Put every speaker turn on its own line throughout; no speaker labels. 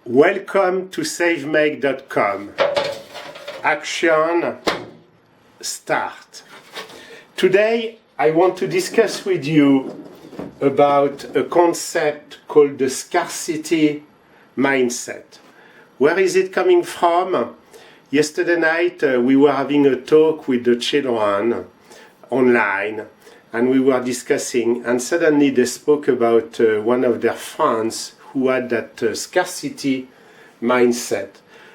Welcome to savemake.com. Action, start. Today I want to discuss with you about a concept called the scarcity mindset. Where is it coming from? Yesterday night we were having a talk with the children online, and we were discussing, and suddenly they spoke about one of their friends who had that scarcity mindset.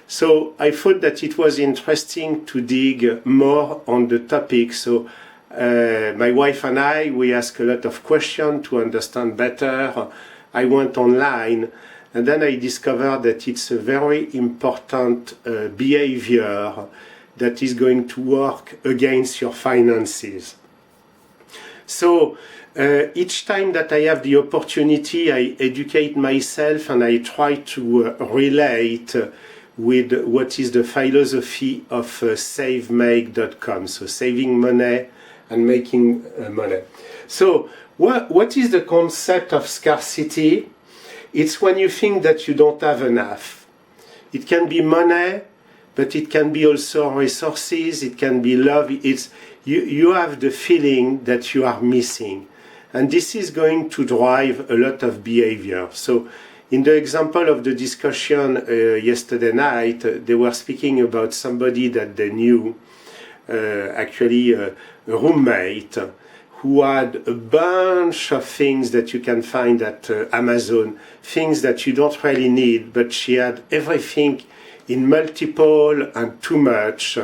So I thought that it was interesting to dig more on the topic. So my wife and I, we asked a lot of questions to understand better. I went online, and then I discovered that it's a very important behavior that is going to work against your finances. So each time that I have the opportunity, I educate myself and I try to relate with what is the philosophy of savemake.com, so saving money and making money. So what is the concept of scarcity? It's when you think that you don't have enough. It can be money, but it can be also resources, it can be love. It's you have the feeling that you are missing. And this is going to drive a lot of behavior. So in the example of the discussion yesterday night, they were speaking about somebody that they knew, actually a roommate, who had a bunch of things that you can find at Amazon, things that you don't really need, but she had everything in multiple and too much,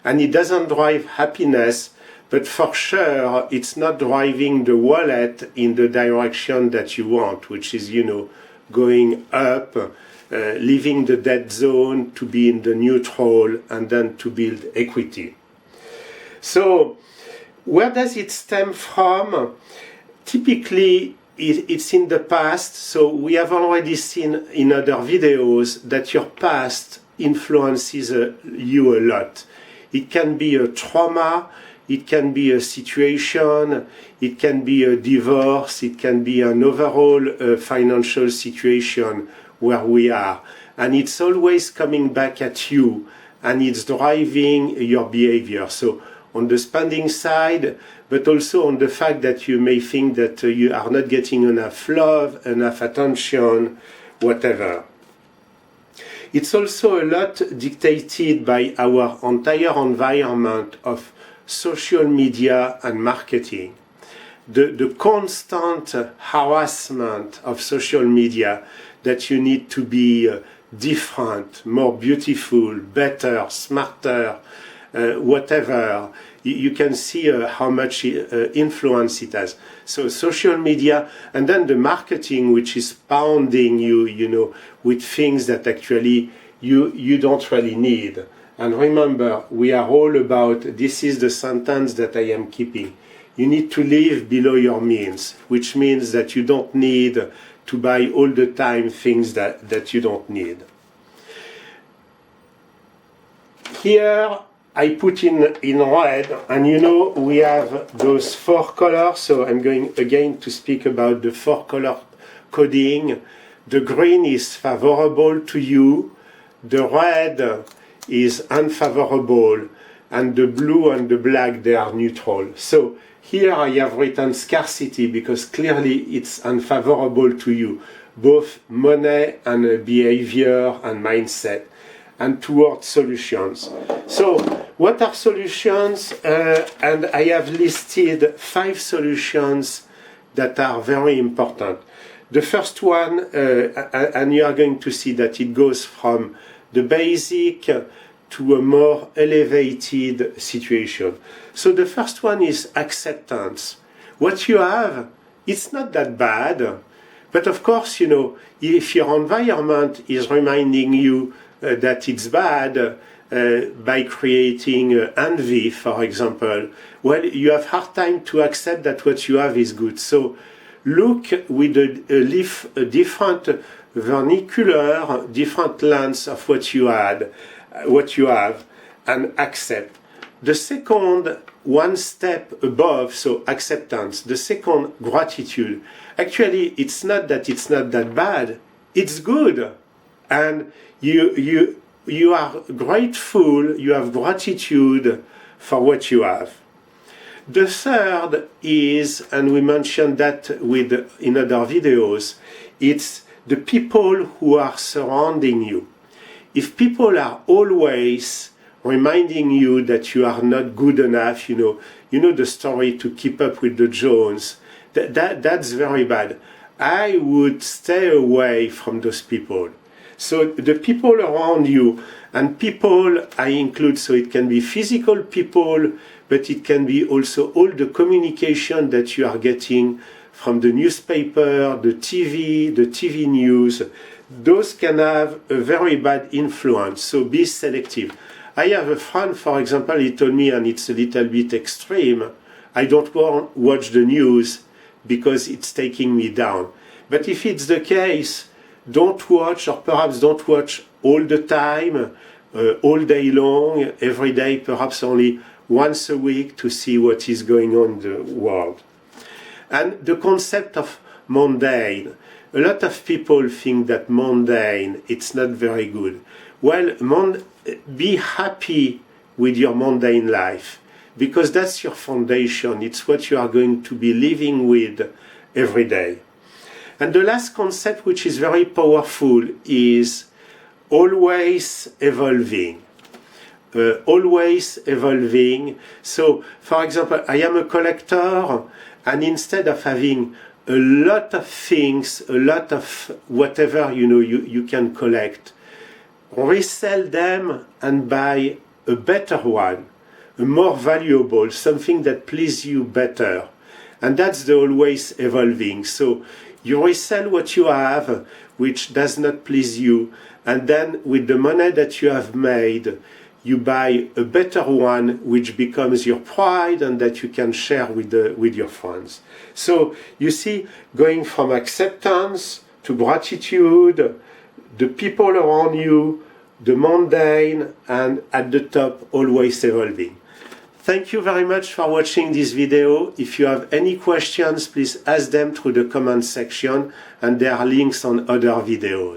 and it doesn't drive happiness, but for sure it's not driving the wallet in the direction that you want, which is, going up, leaving the dead zone to be in the neutral and then to build equity. So where does it stem from? Typically it's in the past, so we have already seen in other videos that your past influences you a lot. It can be a trauma, it can be a situation, it can be a divorce, it can be an overall financial situation where we are. And it's always coming back at you, and it's driving your behavior. So on the spending side, but also on the fact that you may think that you are not getting enough love, enough attention, whatever. It's also a lot dictated by our entire environment of social media and marketing. The constant harassment of social media that you need to be different, more beautiful, better, smarter, whatever. You can see how much influence it has. So social media, and then the marketing, which is pounding you, with things that actually you don't really need. And remember, we are all about, this is the sentence that I am keeping. You need to live below your means, which means that you don't need to buy all the time things that you don't need. Here I put in red, and we have those 4 colors, so I'm going again to speak about the 4 color coding. The green is favorable to you, the red is unfavorable, and the blue and the black, they are neutral. So here I have written scarcity because clearly it's unfavorable to you, both money and behavior and mindset, and towards solutions. So what are solutions? And I have listed 5 solutions that are very important. The first one, and you are going to see that it goes from the basic to a more elevated situation. So the first one is acceptance. What you have, it's not that bad, but of course, if your environment is reminding you that it's bad, by creating envy, for example, well, you have hard time to accept that what you have is good. So look with a different vernacular, different lens of what you have, and accept. The second, one step above, so acceptance. The second, gratitude. Actually, it's not that bad, it's good. and you are grateful, you have gratitude for what you have. The third is, and we mentioned that in other videos, it's the people who are surrounding you. If people are always reminding you that you are not good enough, you know the story to keep up with the Jones, that's very bad. I would stay away from those people. So the people around you, and people I include, so it can be physical people, but it can be also all the communication that you are getting from the newspaper, the TV news. Those can have a very bad influence, so be selective. I have a friend, for example, he told me, and it's a little bit extreme, I don't watch the news because it's taking me down. But if it's the case, don't watch, or perhaps don't watch all the time, all day long, every day, perhaps only once a week to see what is going on in the world. And the concept of mundane. A lot of people think that mundane, it's not very good. Well, be happy with your mundane life, because that's your foundation. It's what you are going to be living with every day. And the last concept, which is very powerful, is always evolving. Always evolving. So, for example, I am a collector, and instead of having a lot of things, a lot of whatever you can collect, resell them and buy a better one, a more valuable, something that pleases you better. And that's the always evolving. So you resell what you have, which does not please you, and then with the money that you have made, you buy a better one, which becomes your pride and that you can share with your friends. So you see, going from acceptance to gratitude, the people around you, the mundane, and at the top, always evolving. Thank you very much for watching this video. If you have any questions, please ask them through the comment section, and there are links on other videos.